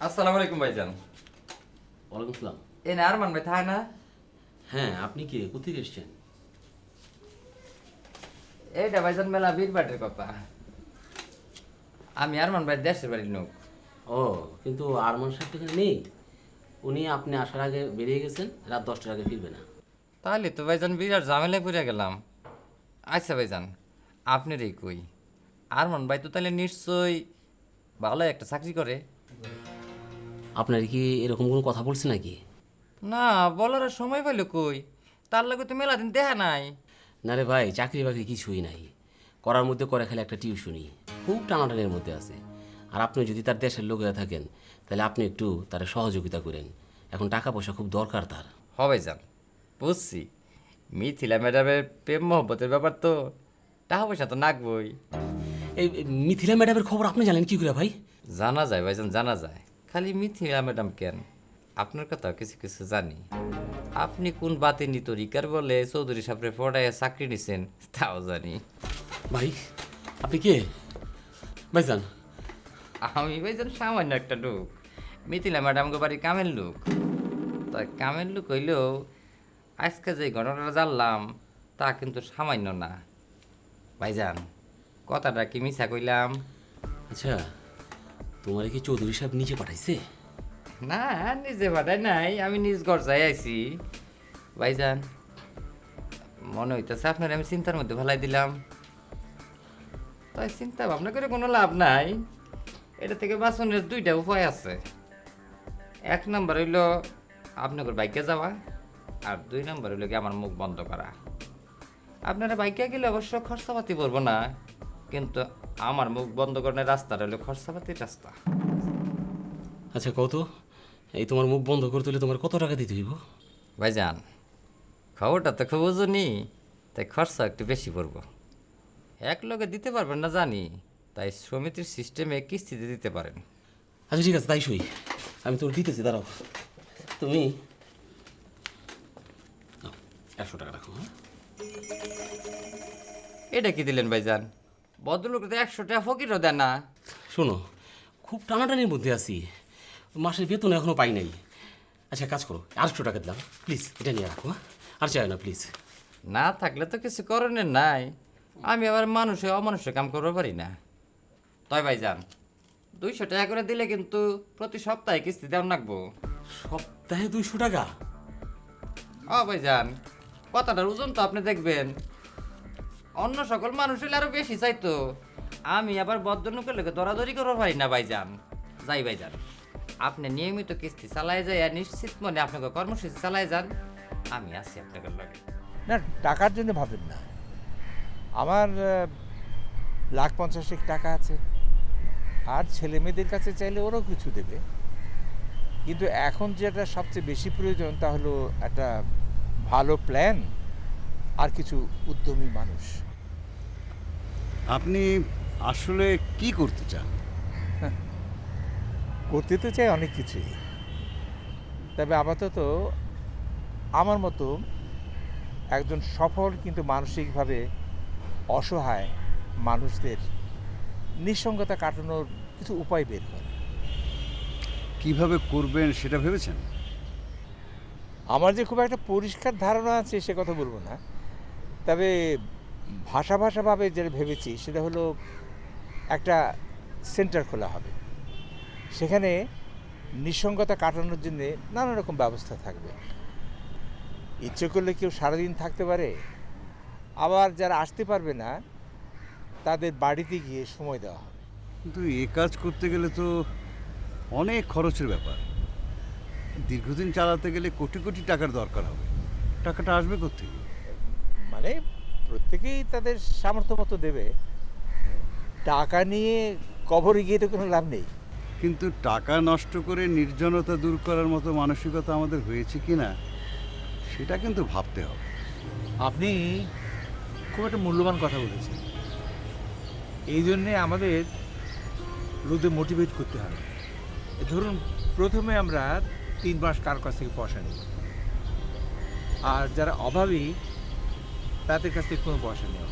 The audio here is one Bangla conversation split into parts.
আসসালামু আলাইকুম ভাইজান। ওয়ালাইকুম সালাম। এ না আরমান ভাই থায় না? হ্যাঁ, আপনি কে, কোথেকে এসছেন? এইটা ভাইজান মেলা বীরবাটের কথা। আমি আরমান ভাই দেশের বাড়ির লোক। ও, কিন্তু আরমান সাহেব তো এখানে নেই। উনি আপনি আসার আগে বেরিয়ে গেছেন, রাত 10টার আগে ফিরবে না। তাহলে তো ভাইজান বিরাট ঝামেলায় পড়ে গেলাম। আচ্ছা ভাইজান, আপনার এই কই আরমান ভাই তো তাহলে নিশ্চয়ই ভালো একটা চাকরি করে। আপনার কি এরকম কোনো কথা বলছে নাকি? না, বলার আর সময় পাইল কই, তার লাগে তো মেলা দিন দেখা নাই। না রে ভাই, চাকরি বাকরি কিছুই নাই, করার মধ্যে করে খালি একটা টিউশনি, খুব টানাটানের মধ্যে আছে। আর আপনি যদি তার দেশের লোক হয়ে থাকেন, তাহলে আপনি একটু তার সহযোগিতা করেন। এখন টাকা পয়সা খুব দরকার তার। হ ভাইজান, বুঝছি। মিথিলা ম্যাডামের প্রেম মহব্বতের ব্যাপার তো, টাকা পয়সা তো নাকবই। এই মিথিলা ম্যাডামের খবর আপনি জানেন কি করে ভাই? জানা যায় ভাইজান, জানা যায়। খালি মিথিলা ম্যাডাম কেন, আপনার কথাও কিছু কিছু জানি। আপনি কোন বাতিনি তরিকার বলে চৌধুরী সাহেবের পড়ায় চাকরি নিছেন তাও জানি। ভাই আপনি কে ভাইজান? আমি ভাইজান সামান্য একটা লোক, মিথিলা ম্যাডামকে বাড়ি কামের লোক। তাই কামের লোক হইলেও আজকে যে ঘটনাটা জানলাম তা কিন্তু সামান্য না। ভাইজান, কথাটা কি মিছা কইলাম? আচ্ছা, তোমার কি চৌধুরী সাহেব নিচে পাঠাইছে? না, নিজে পাঠাই নাই, আমি নিজ ঘর যাই আইছি। ভাইজান, মনে হইতেছে আপনার আমি চিন্তার মধ্যে ফেলাই দিলাম। তাই চিন্তা ভাবনা করে কোনো লাভ নাই। এটা থেকে বাঁচনের দুইটা উপায় আছে। এক নম্বর হইল আপনাদের বাইকে যাওয়া, আর দুই নম্বর হইল কি আমার মুখ বন্ধ করা। আপনারা বাইকে গেলে অবশ্য খরচাপাতি পড়বো না, কিন্তু আমার মুখ বন্ধ করার রাস্তাটা হলো খরচাপাতির রাস্তা। আচ্ছা কত, এই তোমার মুখ বন্ধ করতে হলে তোমার কত টাকা দিতে হইব? ভাইজান, খবরটা তো খুব ওজনই, তাই খরচা একটু বেশি পড়বো। এক লগে দিতে পারবেন না জানি, তাই সমিতির সিস্টেমে কিস্তিতে দিতে পারেন। আচ্ছা ঠিক আছে, তাই সই, আমি তোর দিতেছি, দাঁড়াও। তুমি নাও, 100 টাকা রাখো। হ্যাঁ, এটা কি দিলেন ভাইজান? ভদ্রলোক তো 100 টাকা ফকিরও দেন না। শোনো, খুব টানাটানির মধ্যে আছি, মাসের বেতন এখনো পাই নাই। আচ্ছা কাজ করো, 800 টাকা দিলাম, প্লিজ এটা নিয়ে রাখো। হ্যাঁ, আর চাই না প্লিজ। না থাকলে তো কিছু করণের নাই। আমি আবার মানুষে অমানুষের কাম করতে পারি না। তাই ভাইজান, 200 টাকা করে দিলে কিন্তু প্রতি সপ্তাহে কিস্তি দেওয়া লাগবো। সপ্তাহে 200 টাকা? ও ভাইজান, কথাটার ওজন তো আপনি দেখবেন। অন্য সকল মানুষ হলে আরো বেশি চাইতো। আমি আবার ভদ্রলোকের লোকে দরাদরি করতে পারি না ভাইজান। যাই ভাইজান, আপনি নিয়মিত কিস্তি চালায় যায় আর নিশ্চিত মনে আপনাকে কর্মসূচি চালায় যান, আমি আছি আপনাদের লগে। না, টাকার জন্য ভাবেন না। আমার 1,50,000 টাকা আছে, আর ছেলে মেয়েদের কাছে চাইলে ওরাও কিছু দেবে। কিন্তু এখন যেটা সবচেয়ে বেশি প্রয়োজন তা হলো একটা ভালো প্ল্যান আর কিছু উদ্যমী মানুষ। আপনি আসলে কি করতে চান? করতে তো চাই অনেক কিছুই, তবে আপাতত আমার মতো একজন সফল কিন্তু মানসিকভাবে অসহায় মানুষদের নিঃসঙ্গতা কাটানোর কিছু উপায় বের করা। কিভাবে করবেন সেটা ভেবেছেন? আমার যে খুব একটা পরিষ্কার ধারণা আছে সে কথা বলবো না, তবে ভাষাভাবে যেটা ভেবেছি সেটা হলো একটা সেন্টার খোলা হবে। সেখানে নিঃসঙ্গতা কাটানোর জন্যে নানা রকম ব্যবস্থা থাকবে। ইচ্ছে করলে কেউ সারাদিন থাকতে পারে, আবার যারা আসতে পারবে না তাদের বাড়িতে গিয়ে সময় দেওয়া হবে। কিন্তু এ কাজ করতে গেলে তো অনেক খরচের ব্যাপার। দীর্ঘদিন চালাতে গেলে কোটি কোটি টাকার দরকার হবে। টাকাটা আসবে কোত্থেকে? মানে প্রত্যেকেই তাদের সামর্থ্য মতো দেবে। টাকা নিয়ে কবরে গিয়ে তো কোনো লাভ নেই। কিন্তু টাকা নষ্ট করে নির্জনতা দূর করার মতো মানসিকতা আমাদের হয়েছে কি না সেটা কিন্তু ভাবতে হবে। আপনি খুব একটা মূল্যবান কথা বলেছেন। এই জন্যে আমাদের রোদে মোটিভেট করতে হবে। ধরুন প্রথমে আমরা 3 মাস কার কাছ থেকে পয়সা নিই, আর যারা অভাবী তাদের কাছ থেকে কোনো পয়সা নেওয়া।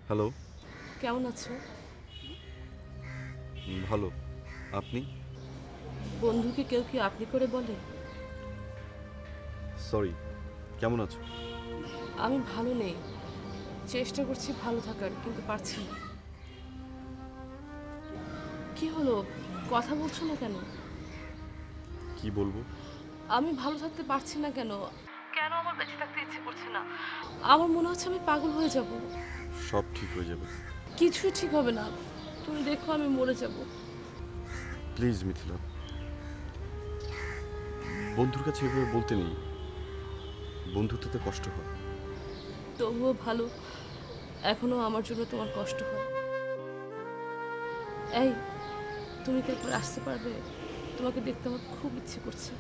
হ্যালো, কেমন আছো? ভালো। আপনি? বন্ধুকে কেউ কি আপনি করে বলে? সরি, কেমন আছো? আমি ভালো নেই, চেষ্টা করছি ভালো থাকার, কিন্তু পারছি না। কি হলো, কথা বলছো না কেন? কি বলবো? আমি ভালো থাকতে পারছি না কেন? কেন আমার বেঁচে থাকতে ইচ্ছে করছে না? আমার মনে হচ্ছে আমি পাগল হয়ে যাব। সব ঠিক হয়ে যাবে। কিছুই ঠিক হবে না, তুমি দেখো আমি মরে যাব। প্লিজ মিথিলা, বন্ধুর কাছে এভাবে বলতে নেই। বন্ধুত্বতে কষ্ট হয়। তবুও ভালো, এখনো আমার জন্য তোমার কষ্ট হয়। এই, তুমি কি একবার আসতে পারবে? তোমাকে দেখতে আমার খুব ইচ্ছে করছে।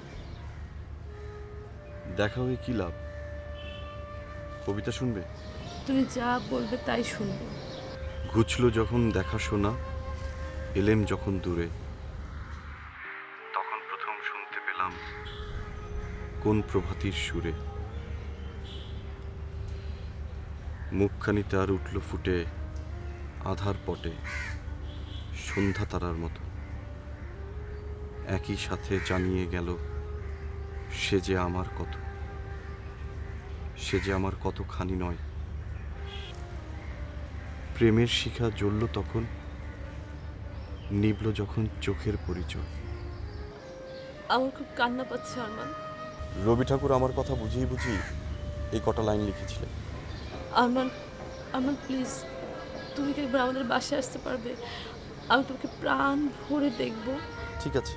দেখা হয়ে কি লাভ? কবিতা শুনবে? তুমি যা বলবে তাই শুনবো। ঘুচলো যখন দেখা শোনা, এলেম যখন দূরে, তখন প্রথম শুনতে পেলাম কোন প্রভাতীর সুরে। মুখখানি তার উঠল ফুটে আধার পটে, সন্ধ্যা তারার মতো। একই সাথে জানিয়ে গেল সে যে আমার কত, সে যে আমার কতখানি নয়। প্রেমের শিখা জ্বলল তখন, নিবল যখন চোখের পরিচয়। আমার খুব কান্না পাচ্ছে আরমান। রবি ঠাকুর আমার কথা বুঝিয়ে বুঝিয়ে এই কটা লাইন লিখেছিলেন। আরমান, আরমান প্লিজ, তুমি কি একবার আমাদের বাসায় আসতে পারবে? আমি তোমাকে প্রাণ ভরে দেখবো। ঠিক আছে,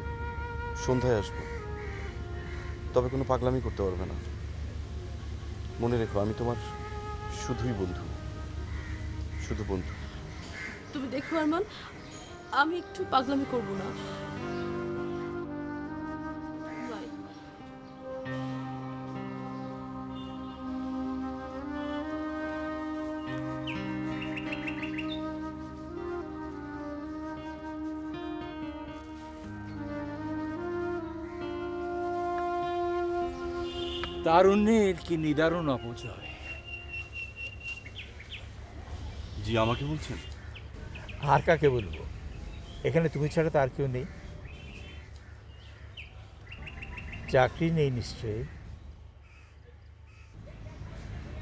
সন্ধ্যায় আসবো, তবে কোনো পাগলামি করতে পারবে না। মনে রেখো, আমি তোমার শুধুই বন্ধু, শুধু বন্ধু। তুমি দেখো আরমান, আমি একটু পাগলামি করব না। Bye. তারুণ্যের কি নিদারুণ অপচয়। জি, আমাকে বলছেন? আর কাকে বলবো? এখানে তুমি ছাড়া তো আর কেউ নেই। চাকরি নেই নিশ্চয়ই।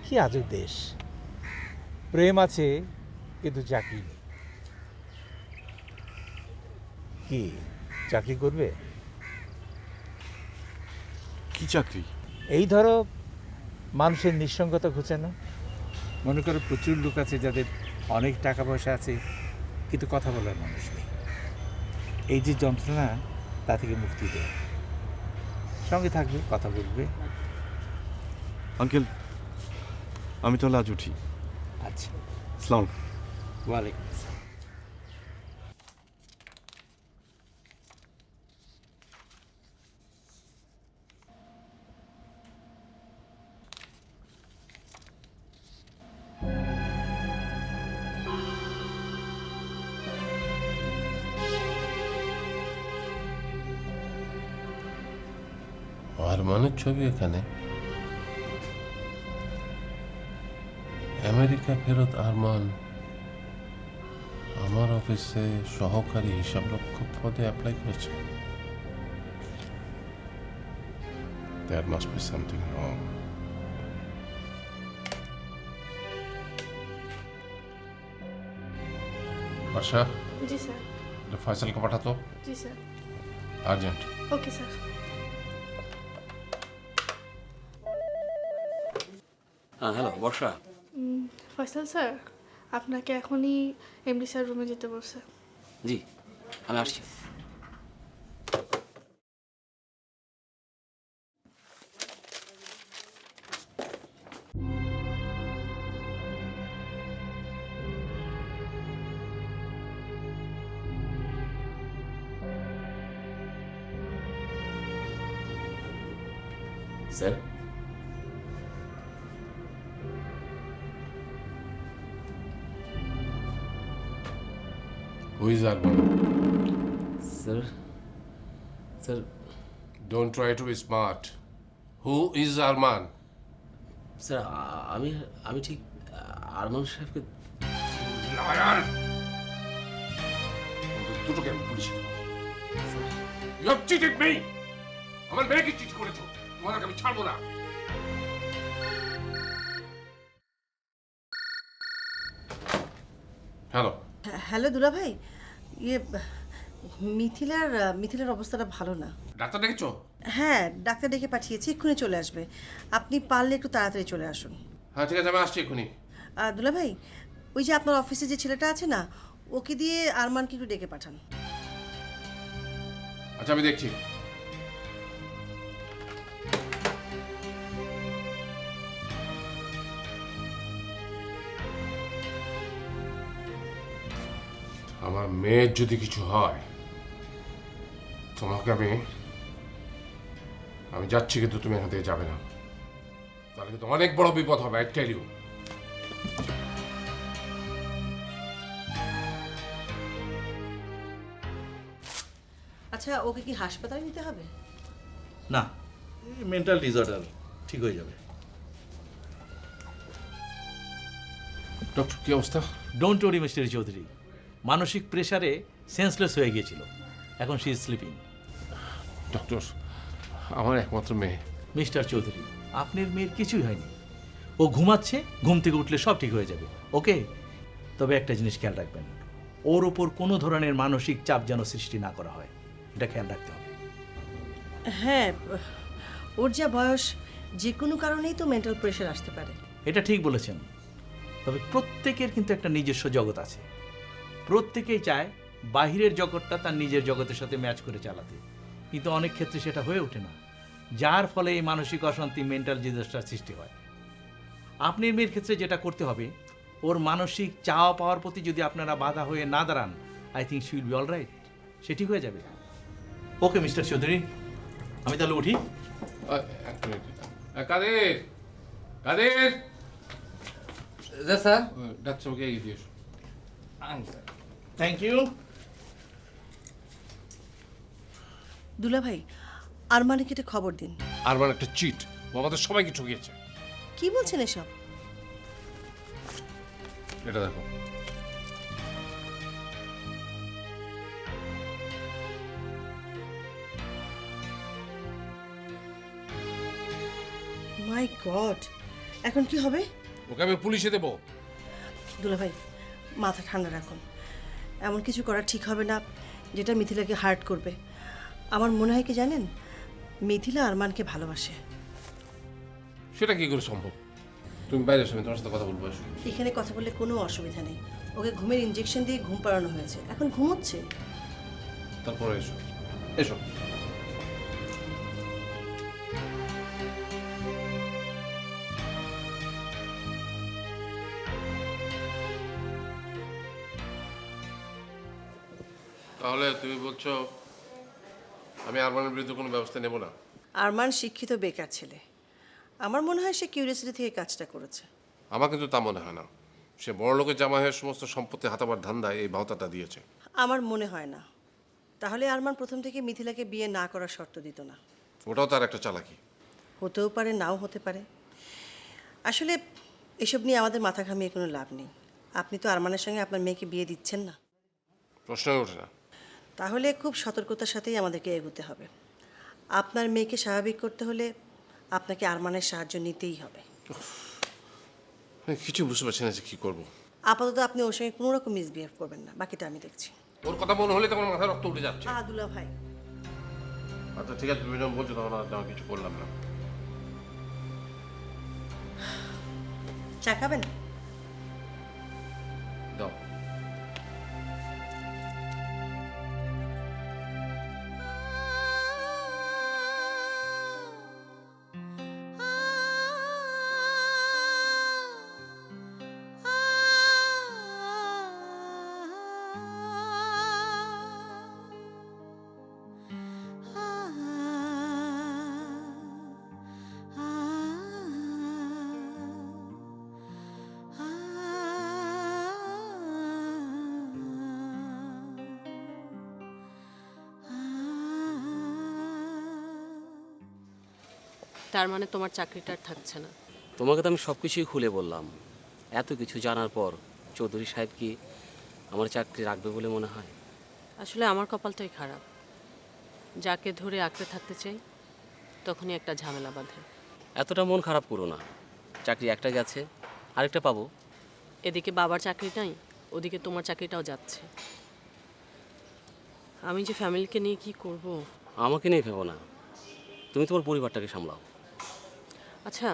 কি আজব দেশ, প্রেম আছে কিন্তু চাকরি নেই। কি চাকরি করবে? কি চাকরি? এই ধরো, মানুষের নিঃসঙ্গতা ঘুচানো। মনে করো প্রচুর লোক আছে যাদের অনেক টাকা পয়সা আছে, কিন্তু কথা বলার মানুষ নেই। এই যে যন্ত্রণা, তা থেকে মুক্তি দেয়। সঙ্গে থাকবে, কথা বলবে। আঙ্কেল, আমি তাহলে আজ উঠি। আচ্ছা, আসসালাম। ওয়ালাইকুম আসসালাম। আরমানের ছবি এখানে। আমেরিকা ফেরত আরমান আমার অফিসে সহকারী হিসাবরক্ষক পদে অ্যাপ্লাই করেছে। There must be something wrong. Varsha, G sir. Faisal को पठा तो জি স্যার। अर्जेंट। Okay sir. হ্যাঁ, হ্যালো বর্ষা। ফয়সাল স্যার, আপনাকে এখনই এমডি স্যার রুমে যেতে বলছে। জি, আমি আসছি। Sir, Who is Arman? Sir, sir, Don't try to be smart. Who is Arman? Sir আমি আমি ঠিক আরমান সাহেবকে আয়ান দুটোকে আমি পুলিশে দেবো। You have cheated me! আমার মেয়েকে চিট করেছো, তোমাদেরকে আমি ছাড়বো না। হ্যালো, হ্যালো দুলা ভাই, ইয়ে মিথিলার অবস্থাটা ভালো না। ডাক্তার ডেকেছো? হ্যাঁ, ডাক্তার ডেকে পাঠিয়েছি, এক্ষুনি চলে আসবে। আপনি পারলে একটু তাড়াতাড়ি চলে আসুন। হ্যাঁ ঠিক আছে, আমি আসছি এক্ষুনি। দুলা ভাই, ওই যে আপনার অফিসে যে ছেলেটা আছে না, ওকে দিয়ে আরমানকে একটু ডেকে পাঠান। আচ্ছা আমি দেখছি। আমার মেয়ের যদি কিছু হয় তোমাকে আমি যাচ্ছি, কিন্তু তুমি এখান থেকে যাবে না, তাহলে কিন্তু অনেক বড় বিপদ হবে। I tell you. আচ্ছা, ওকে কি হাসপাতালে নিতে হবে? না, মেন্টাল ডিসঅর্ডার, ঠিক হয়ে যাবে। ডক্টর কি অবস্থা? ডোন্ট ওরি মিস্টার চৌধুরী, মানসিক প্রেসারে সেন্সলেস হয়ে গিয়েছিল, এখন শি ইজ স্লিপিং। ডক্টর, আমার একমাত্র মেয়ে। মিস্টার চৌধুরী, আপনার মেয়ের কিছুই হয়নি, ও ঘুমাচ্ছে, ঘুম থেকে উঠলে সব ঠিক হয়ে যাবে, ওকে? তবে একটা জিনিস খেয়াল রাখবেন, ওর ওপর কোনো ধরনের মানসিক চাপ যেন সৃষ্টি না করা হয়, এটা খেয়াল রাখতে হবে। হ্যাঁ, ওর যা বয়স, যে কোনো কারণেই তো মেন্টাল প্রেশার আসতে পারে। এটা ঠিক বলেছেন, তবে প্রত্যেকের কিন্তু একটা নিজস্ব জগৎ আছে, প্রত্যেকেই চায় বাহিরের জগৎটা তার নিজের জগতের সাথে ম্যাচ করে চালাতে, কিন্তু অনেক ক্ষেত্রে সেটা হয়ে ওঠে না, যার ফলে এই মানসিক অশান্তি, মেন্টাল ডিজাস্টার সৃষ্টি হয়। আপনার মেয়ের ক্ষেত্রে যেটা করতে হবে, ওর মানসিক চাওয়া পাওয়ার প্রতি যদি আপনারা বাধা হয়ে না দাঁড়ান, I think she will be all right, সে ঠিক হয়ে যাবে। ওকে মিস্টার চৌধুরী, আমি তাহলে উঠি। এক মিনিট। কাদের, কাদের, স্যার। ডাক্তারকে এগিয়ে দিয়ে এসো। Thank you. দুলা ভাই, আরমানকে একটা খবর দিন। আরমান একটা চিট, ও আমাদের সবাইকে ঠকিয়েছে। কি বলছেন এসব? এটা দেখো। মাই গড, এখন কি হবে? ওকে আমি পুলিশে দেবো। দুলা ভাই, মাথা ঠান্ডা রাখুন, এমন কিছু করা ঠিক হবে না যেটা মিথিলাকে হার্ট করবে। আমার মনে হয় কি জানেন, মিথিলা আরমানকে ভালোবাসে। সেটা কি করে সম্ভব? তুমি বাইরে এসো, আমি তোমার সাথে কথা বলবো। এসো। এখানে কথা বললে কোনো অসুবিধা নেই, ওকে ঘুমের ইঞ্জেকশন দিয়ে ঘুম পাড়ানো হয়েছে, এখন ঘুমোচ্ছে। তারপরে এসো, এসো। তাহলে তুমি বলছো আমি আরমানের বিরুদ্ধে কোনো ব্যবস্থা নেব না? আরমান শিক্ষিত বেকার ছেলে, আমার মনে হয় সে কিউরিয়াসিটি থেকে কাজটা করেছে। আমার কিন্তু তা মনে হয় না। সে বড় লোকের জামাই হয়ে সমস্ত সম্পত্তি হাতাবার ধান্দায় এই ভাওতাটা দিয়েছে। আমার মনে হয় না। তাহলে আরমান প্রথম থেকে মিথিলাকে বিয়ে না করার শর্ত দিত না। ওটাও তার একটা চালাকি। হতেও পারে, নাও হতে পারে। আসলে এসব নিয়ে আমাদের মাথা ঘামিয়ে কোনো লাভ নেই। আপনি তো আরমানের সঙ্গে আপনার মেয়েকে বিয়ে দিচ্ছেন না, প্রশ্নই ওঠে না। তাহলে খুব সতর্কতার সাথেই আমাদেরকে এগোতে হবে। আপনার মেয়েকে স্বাভাবিক করতে হলে আপনাকে আরমানের সাহায্য নিতেই হবে। আমি কিছু বুঝতে পারছি না যে কী করবো। আপাতত আপনি ওর সঙ্গে কোনো রকম মিসবিহেভ করবেন না, বাকিটা আমি দেখছি। ওর কথা মনে হলে তখন মাথায় রক্ত উঠে যাচ্ছে। দুলা ভাই, আচ্ছা ঠিক আছে, তুমি যখন বলছো তখন আর আমি কিছু করলাম না। চা খাবেন? দাও। তার মানে তোমার চাকরিটা আর থাকছে না? তোমাকে তো আমি সব কিছুই খুলে বললাম, এত কিছু জানার পর চৌধুরী সাহেব কি আমার চাকরি রাখবে বলে মনে হয়? আসলে আমার কপালটাই খারাপ, যাকে ধরে আঁকড়ে থাকতে চাই তখনই একটা ঝামেলা বাঁধে। এতটা মন খারাপ করো না, চাকরি একটা গেছে, আরেকটা পাবো। এদিকে বাবার চাকরি নাই, ওদিকে তোমার চাকরিটাও যাচ্ছে। আমি যে ফ্যামিলিকে নিয়ে কি করব? আমাকে নিয়ে ভেবো না, তুমি তোমার পরিবারটাকে সামলাও। আচ্ছা,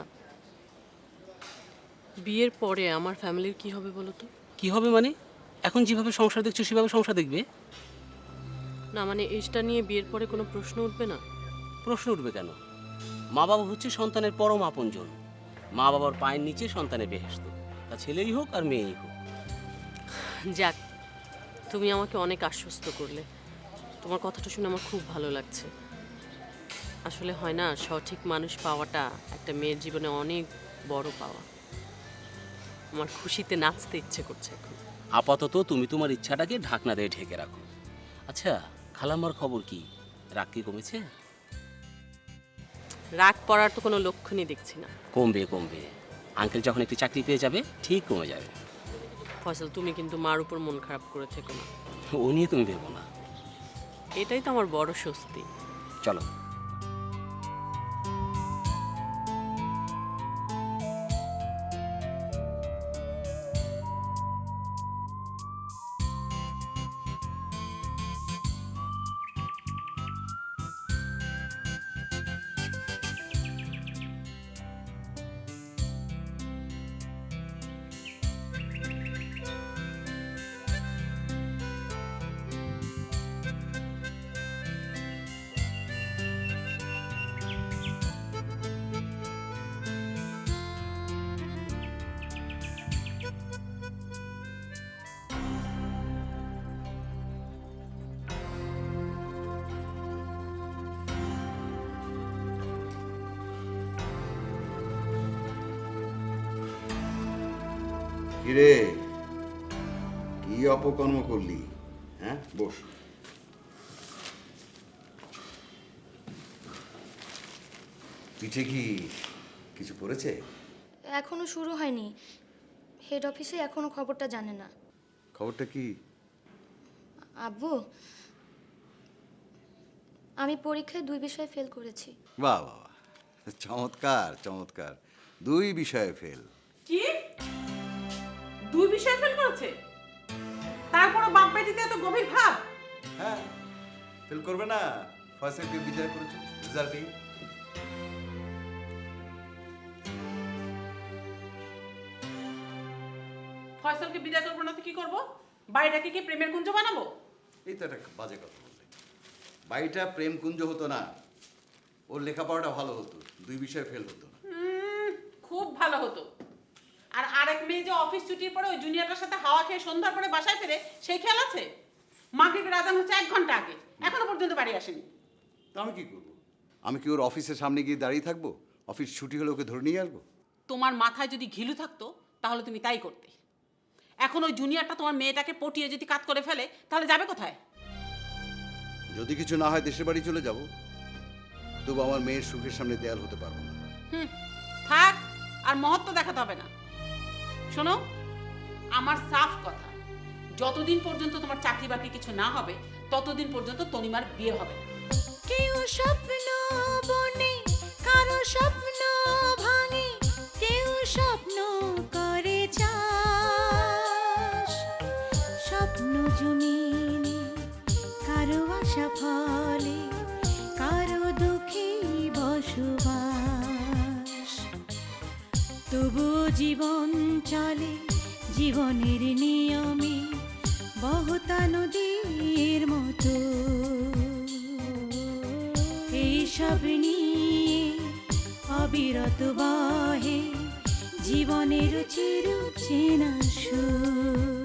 বিয়ের পরে আমার ফ্যামিলির কি হবে বলো তো? কি হবে মানে? এখন যেভাবে সংসার দেখছো সেভাবে সংসার দেখবে। না মানে এইটা নিয়ে বিয়ের পরে কোনো প্রশ্ন উঠবে না? প্রশ্ন উঠবে কেন? মা বাবা হচ্ছে সন্তানের পরম আপনজন। মা বাবার পায়ের নিচে সন্তানের বেহেশত, তা ছেলেই হোক আর মেয়েই হোক। যাক, তুমি আমাকে অনেক আশ্বস্ত করলে। তোমার কথাটা শুনে আমার খুব ভালো লাগছে। আসলে হয় না, সঠিক মানুষ পাওয়াটা একটা মেয়ের জীবনে অনেক বড় পাওয়া। আমার খুশিতে নাচতে ইচ্ছে করছে এখন। আপাতত তুমি তোমার ইচ্ছাটাকে ঢাকনা দিয়ে ঢেকে রাখো। আচ্ছা, খালাম্মার খবর কি? রাগ কি কমেছে? রাগ পড়ার তো কোনো লক্ষণই দেখছি না। কমবে কমবে, আঙ্কেল যখন একটি চাকরি পেয়ে যাবে ঠিক কমে যাবে। ফয়সাল, তুমি কিন্তু মার উপর মন খারাপ করে থেকো না। ও নিয়ে তুমি ভেবো না। এটাই তো আমার বড় স্বস্তি। চলো। কিরে, কি অপকর্ম করলি? হ্যাঁ, বস। পিঠে কি কিছু পড়েছে? এখনো শুরু হয়নি। হেড অফিসে এখনো খবরটা জানে না। খবরটা কি? আব্বু, আমি পরীক্ষায় 2 বিষয়ে ফেল করেছি। বাহ বাহ, চমৎকার চমৎকার, 2 বিষয়ে ফেল। কি 2 বিষয়ে ফেল করেছে? তারপরও বাপ বেটিতে এত গভীর ভাব? হ্যাঁ, ফেল করবে না? ফয়সালকে বিদায় করেছো রেজাল্টে। ফয়সালকে বিদায় করবো না তো কি করবো? বাড়িটাকে কি প্রেমের কুঞ্জ বানাবো? এই তো একটা বাজে কথা বললে। বাড়িটা প্রেম কুঞ্জ হতো না, ওর লেখাপড়াটা ভালো হতো, 2 বিষয়ে ফেল হতো না। খুব ভালো হতো। আর আরেক মেয়ে যে অফিস ছুটির পরে ওই জুনিয়রটার সাথে হাওয়া খেয়ে সন্ধ্যার পরে বাসায় ফিরে, সেই খেয়াল আছে? মাগরিবের আজান হচ্ছে 1 ঘন্টা আগে, এখনো পর্যন্ত বাড়ি আসেনি। তা আমি কি করবো? আমি কি ওর অফিসের সামনে গিয়ে দাঁড়িয়ে থাকবো? অফিস ছুটি হলে ওকে ধরে নিয়ে আসবো? তোমার মাথায় যদি ঘিলু থাকতো তাহলে তুমি তাই করতে। এখন ওই জুনিয়রটা তোমার মেয়েটাকে পটিয়ে যদি কাজ করে ফেলে তাহলে যাবে কোথায়? যদি কিছু না হয় দেশের বাড়ি চলে যাব, তবু আমার মেয়ের সুখের সামনে দেয়াল হতে পারবো না। থাক, আর মহত্ব দেখাতে হবে না। শোনো, আমার সাফ কথা, যতদিন পর্যন্ত তোমার চাকরি বাকরি কিছু না হবে ততদিন পর্যন্ত তনিমার বিয়ে হবে না। কেউ স্বপ্ন বনে, কারো স্বপ্ন ভাঙে, কেউ স্বপ্ন করে চাষ। স্বপ্ন জমিনে কারো আশা ফলে, কারো দুঃখে বসবাস। তবু জীবন চলে জীবনের নিয়মে, বহতা নদীর মতো। এইসব নিয়ে অবিরত বহে জীবনের চির চেনা সুর।